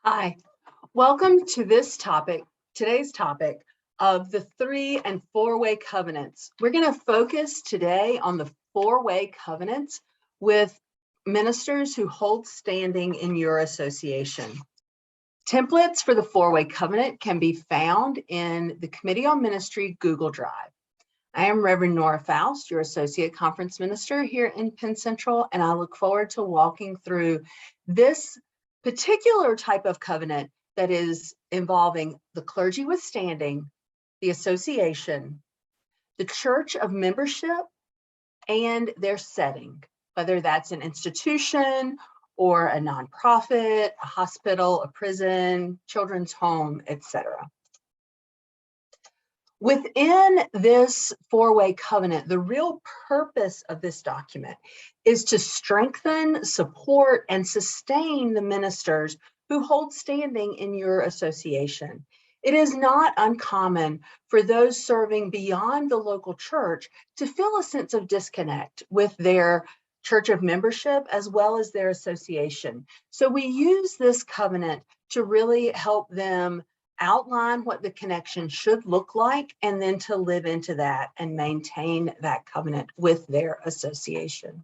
Hi, welcome to today's topic of the 3- and 4-way covenants. We're going to focus today on the 4-way covenants with ministers who hold standing in your association. Templates for the 4-way covenant can be found in the Committee on Ministry Google Drive. I am Reverend Nora Foust, your Associate Conference Minister here in Penn Central, and I look forward to walking through this particular type of covenant that is involving the clergy with standing, the association, the church of membership, and their setting, whether that's an institution or a nonprofit, a hospital, a prison, children's home, etc. Within this 4-way covenant, the real purpose of this document is to strengthen, support, and sustain the ministers who hold standing in your association. It is not uncommon for those serving beyond the local church to feel a sense of disconnect with their church of membership as well as their association. So we use this covenant to really help them outline what the connection should look like, and then to live into that and maintain that covenant with their association.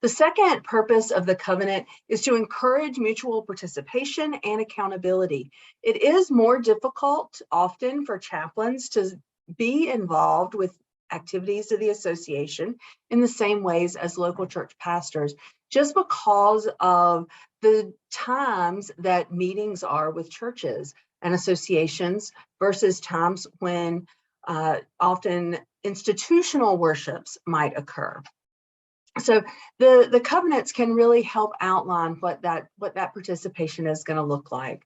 The second purpose of the covenant is to encourage mutual participation and accountability. It is more difficult often for chaplains to be involved with activities of the association in the same ways as local church pastors, just because of the times that meetings are with churches and associations versus times when often institutional worships might occur. So the covenants can really help outline what that participation is going to look like.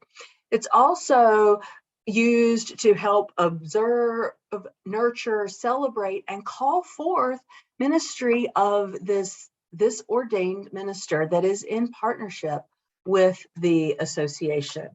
It's also used to help observe, nurture, celebrate, and call forth ministry of this ordained minister that is in partnership with the association.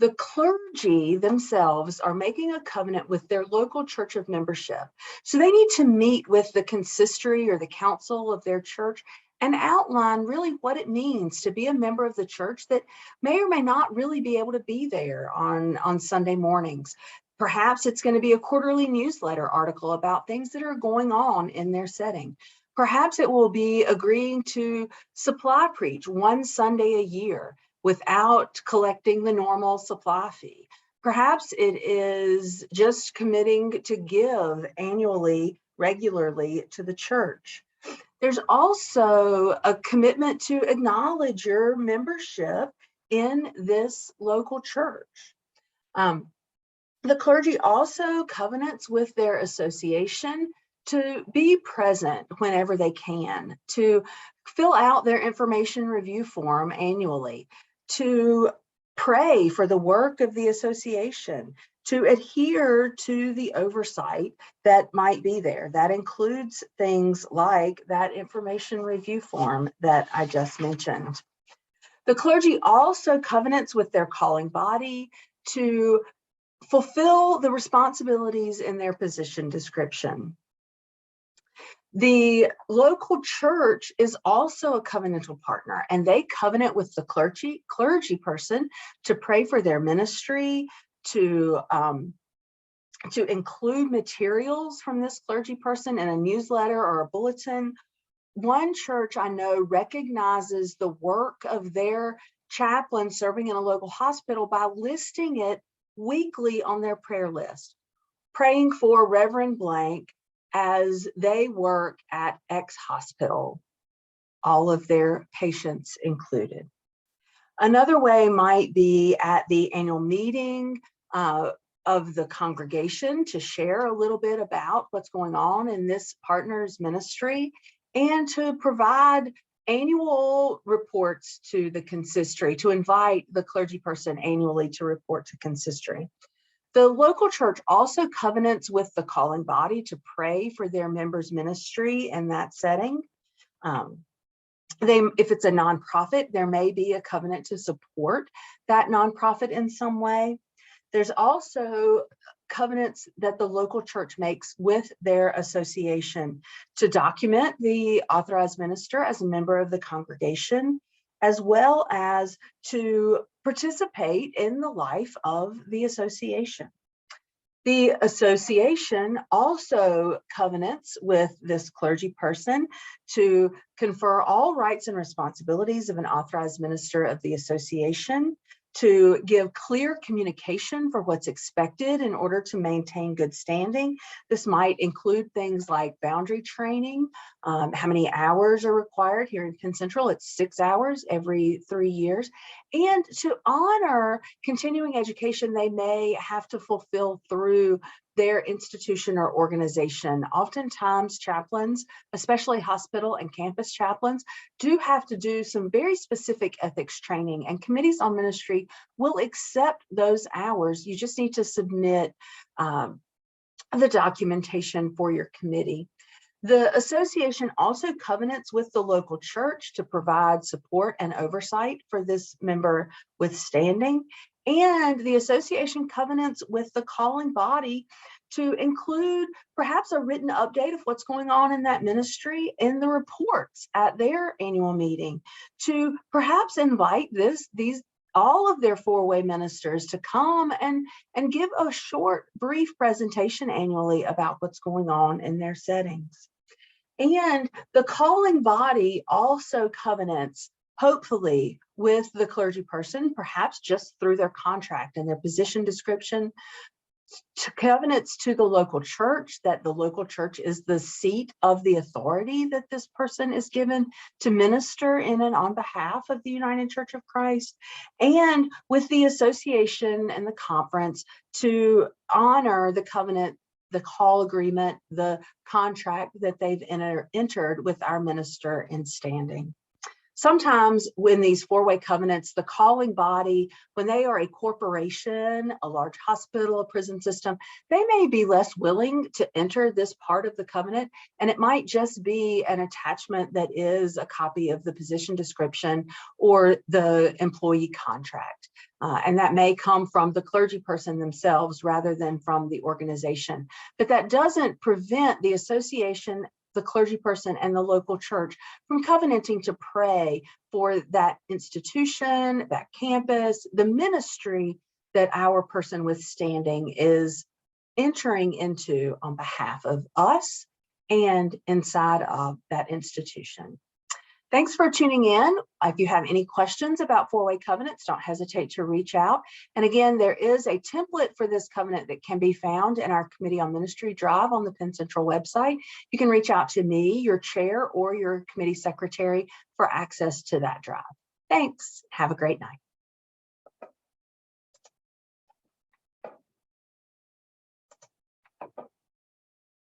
The clergy themselves are making a covenant with their local church of membership. So they need to meet with the consistory or the council of their church and outline really what it means to be a member of the church that may or may not really be able to be there on Sunday mornings. Perhaps it's going to be a quarterly newsletter article about things that are going on in their setting. Perhaps it will be agreeing to supply preach one Sunday a year without collecting the normal supply fee. Perhaps it is just committing to give annually, regularly to the church. There's also a commitment to acknowledge your membership in this local church. The clergy also covenants with their association to be present whenever they can, to fill out their information review form annually, to pray for the work of the association, to adhere to the oversight that might be there. That includes things like that information review form that I just mentioned. The clergy also covenants with their calling body to fulfill the responsibilities in their position description. The local church is also a covenantal partner, and they covenant with the clergy person to pray for their ministry, to include materials from this clergy person in a newsletter or a bulletin. One church I know recognizes the work of their chaplain serving in a local hospital by listing it weekly on their prayer list, praying for Reverend Blank as they work at X hospital, all of their patients included. Another way might be at the annual meeting of the congregation to share a little bit about what's going on in this partner's ministry and to provide annual reports to the consistory, to invite the clergy person annually to report to consistory. The local church also covenants with the calling body to pray for their members' ministry in that setting. If it's a nonprofit, there may be a covenant to support that nonprofit in some way. There's also covenants that the local church makes with their association to document the authorized minister as a member of the congregation, as well as to participate in the life of the association. The association also covenants with this clergy person to confer all rights and responsibilities of an authorized minister of the association, to give clear communication for what's expected in order to maintain good standing. This might include things like boundary training, how many hours are required. Here in Penn Central, it's 6 hours every 3 years. And to honor continuing education they may have to fulfill through their institution or organization. Oftentimes chaplains, especially hospital and campus chaplains, do have to do some very specific ethics training, and committees on ministry will accept those hours. You just need to submit the documentation for your committee. The association also covenants with the local church to provide support and oversight for this member with standing. And the association covenants with the calling body to include perhaps a written update of what's going on in that ministry in the reports at their annual meeting, to perhaps invite all of their four-way ministers to come and give a short, brief presentation annually about what's going on in their settings. And the calling body also covenants, hopefully, with the clergy person, perhaps just through their contract and their position description, to covenants to the local church, that the local church is the seat of the authority that this person is given to minister in and on behalf of the United Church of Christ, and with the association and the conference to honor the covenant, the call agreement, the contract that they've entered with our minister in standing. Sometimes when these four-way covenants, the calling body, when they are a corporation, a large hospital, a prison system, they may be less willing to enter this part of the covenant, and it might just be an attachment that is a copy of the position description or the employee contract. And that may come from the clergy person themselves rather than from the organization. But that doesn't prevent the association, the clergy person, and the local church from covenanting to pray for that institution, that campus, the ministry that our person with standing is entering into on behalf of us and inside of that institution. Thanks for tuning in. If you have any questions about four-way covenants, don't hesitate to reach out. And again, there is a template for this covenant that can be found in our Committee on Ministry drive on the Penn Central website. You can reach out to me, your chair, or your committee secretary for access to that drive. Thanks. Have a great night.